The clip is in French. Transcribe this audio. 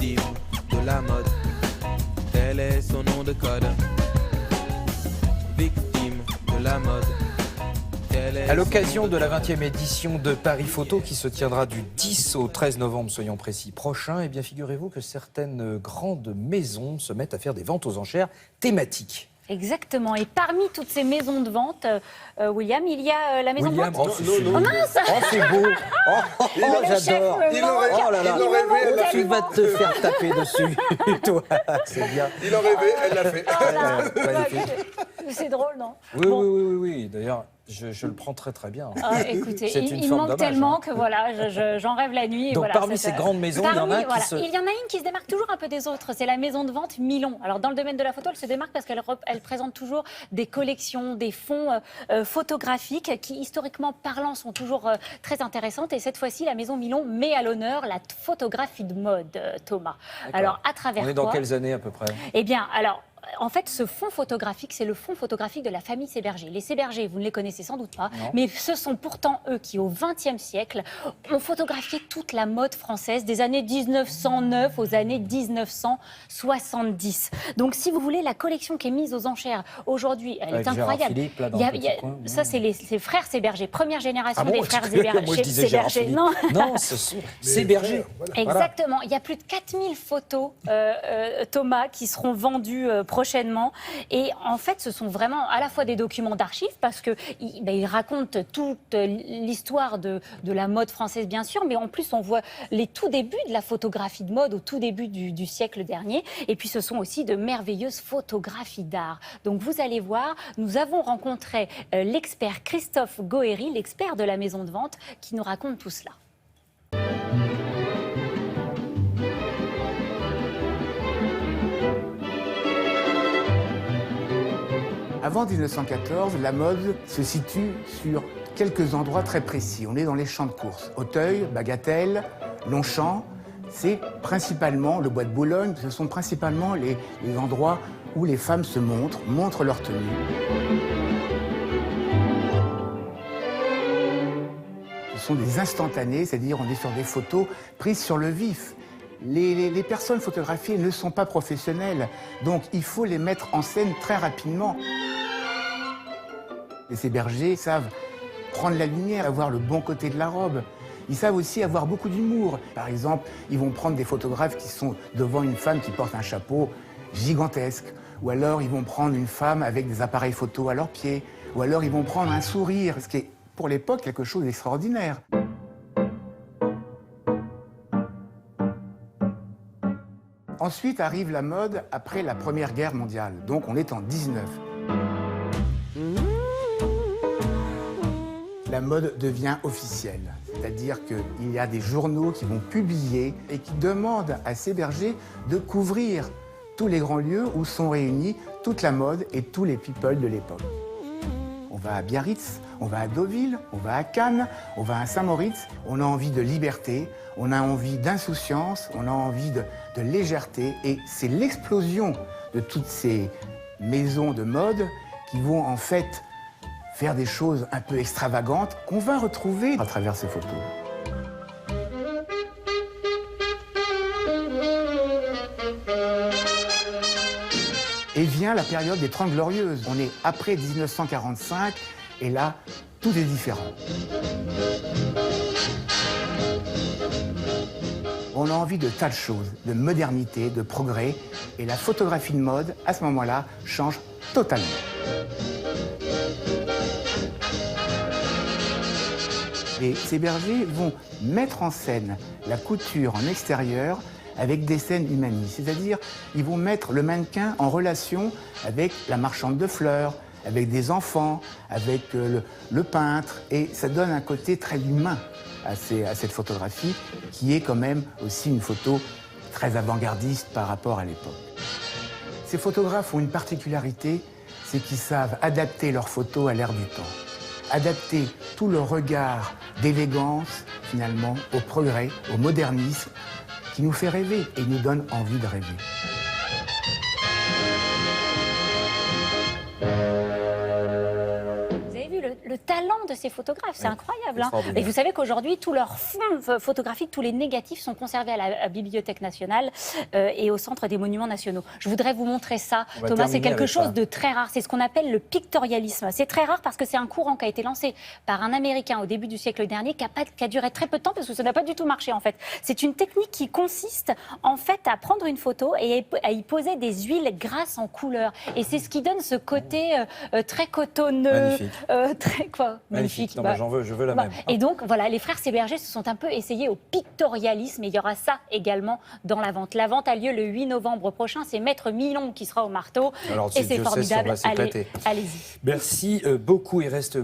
victime de la mode. Tel est son nom de code. Victime de la mode. À l'occasion de la 20e édition de Paris Photo qui se tiendra du 10 au 13 novembre, soyons précis, prochain, eh bien figurez-vous que certaines grandes maisons se mettent à faire des ventes aux enchères thématiques. Exactement. Et parmi toutes ces maisons de vente, William, il y a la maison William, de vente. oh mince, oh c'est beau, oh j'adore, oh là là, tu vas te faire taper dessus, toi, c'est bien. Il en rêvait, elle l'a fait. C'est drôle, non? Oui, d'ailleurs, je le prends très très bien. Ah, écoutez, il forme manque tellement que voilà, j'en rêve la nuit. Et donc voilà, parmi ces grandes maisons, il y en a qui se... Il y en a une qui se démarque toujours un peu des autres, c'est la maison de vente Milon. Alors dans le domaine de la photo, elle se démarque parce qu'elle présente toujours des collections, des fonds photographiques qui, historiquement parlant, sont toujours très intéressantes. Et cette fois-ci, la maison Milon met à l'honneur la photographie de mode, Thomas. Alors à travers On est dans quelles années à peu près? Eh bien, alors... En fait, ce fonds photographique, c'est le fonds photographique de la famille Séberger. Les Séberger, vous ne les connaissez sans doute pas, mais ce sont pourtant eux qui, au XXe siècle, ont photographié toute la mode française des années 1909 aux années 1970. Donc, si vous voulez, la collection qui est mise aux enchères aujourd'hui, elle est incroyable. Philippe, là, ça, c'est les frères Séberger, première génération des frères Séberger. Moi, je disais Séberger. Non, ce sont Séberger. Exactement. Il y a plus de 4000 photos, Thomas, qui seront vendues prochainement. Et en fait, ce sont vraiment à la fois des documents d'archives parce qu'ils racontent toute l'histoire de la mode française, bien sûr, mais en plus, on voit les tout débuts de la photographie de mode au tout début du siècle dernier. Et puis, ce sont aussi de merveilleuses photographies d'art. Donc, vous allez voir, nous avons rencontré l'expert Christophe Goëri, l'expert de la maison de vente, qui nous raconte tout cela. Avant 1914, la mode se situe sur quelques endroits très précis. On est dans les champs de course. Auteuil, Bagatelle, Longchamp, c'est principalement le bois de Boulogne, ce sont principalement les endroits où les femmes se montrent leur tenue. Ce sont des instantanés, c'est-à-dire on est sur des photos prises sur le vif. Les personnes photographiées ne sont pas professionnelles, donc il faut les mettre en scène très rapidement. Les Séberger savent prendre la lumière, avoir le bon côté de la robe. Ils savent aussi avoir beaucoup d'humour. Par exemple, ils vont prendre des photographes qui sont devant une femme qui porte un chapeau gigantesque. Ou alors, ils vont prendre une femme avec des appareils photo à leurs pieds. Ou alors, ils vont prendre un sourire, ce qui est, pour l'époque, quelque chose d'extraordinaire. Ensuite arrive la mode après la Première Guerre mondiale. Donc, on est en 19. La mode devient officielle, c'est-à-dire qu'il y a des journaux qui vont publier et qui demandent à Séberger de couvrir tous les grands lieux où sont réunis toute la mode et tous les people de l'époque. On va à Biarritz, on va à Deauville, on va à Cannes, on va à Saint-Moritz. On a envie de liberté, on a envie d'insouciance, on a envie de légèreté. Et c'est l'explosion de toutes ces maisons de mode qui vont en fait faire des choses un peu extravagantes qu'on va retrouver à travers ces photos. Et vient la période des 30 Glorieuses. On est après 1945 et là, tout est différent. On a envie de tas de choses, de modernité, de progrès. Et la photographie de mode, à ce moment-là, change totalement. Les Séberger vont mettre en scène la couture en extérieur avec des scènes humanistes. C'est-à-dire, ils vont mettre le mannequin en relation avec la marchande de fleurs, avec des enfants, avec le peintre. Et ça donne un côté très humain à cette photographie, qui est quand même aussi une photo très avant-gardiste par rapport à l'époque. Ces photographes ont une particularité, c'est qu'ils savent adapter leurs photos à l'ère du temps. Adapter tout le regard d'élégance, finalement, au progrès, au modernisme, qui nous fait rêver et nous donne envie de rêver. Vous avez vu le talent de ces photographes, c'est Ouais, incroyable. Hein. extraordinaire. Et vous savez qu'aujourd'hui, tous leurs fonds photographiques, tous les négatifs sont conservés à la Bibliothèque nationale et au Centre des monuments nationaux. Je voudrais vous montrer ça. On va Thomas, c'est terminer quelque avec chose ça. de très rare. C'est ce qu'on appelle le pictorialisme. C'est très rare parce que c'est un courant qui a été lancé par un Américain au début du siècle dernier qui a duré très peu de temps parce que ça n'a pas du tout marché en fait. C'est une technique qui consiste en fait à prendre une photo et à y poser des huiles grasses en couleur. Et c'est ce qui donne ce côté très cotonneux, Magnifique. très quoi, Magnifique. Non, Bah, moi, je veux la bah, même. et donc, voilà, les frères Séberger se sont un peu essayés au pictorialisme et il y aura ça également dans la vente. La vente a lieu le 8 novembre prochain. C'est Maître Milon qui sera au marteau. Alors, Et c'est Dieu sait si on formidable. va s'éclater. Allez-y. Merci beaucoup. Il reste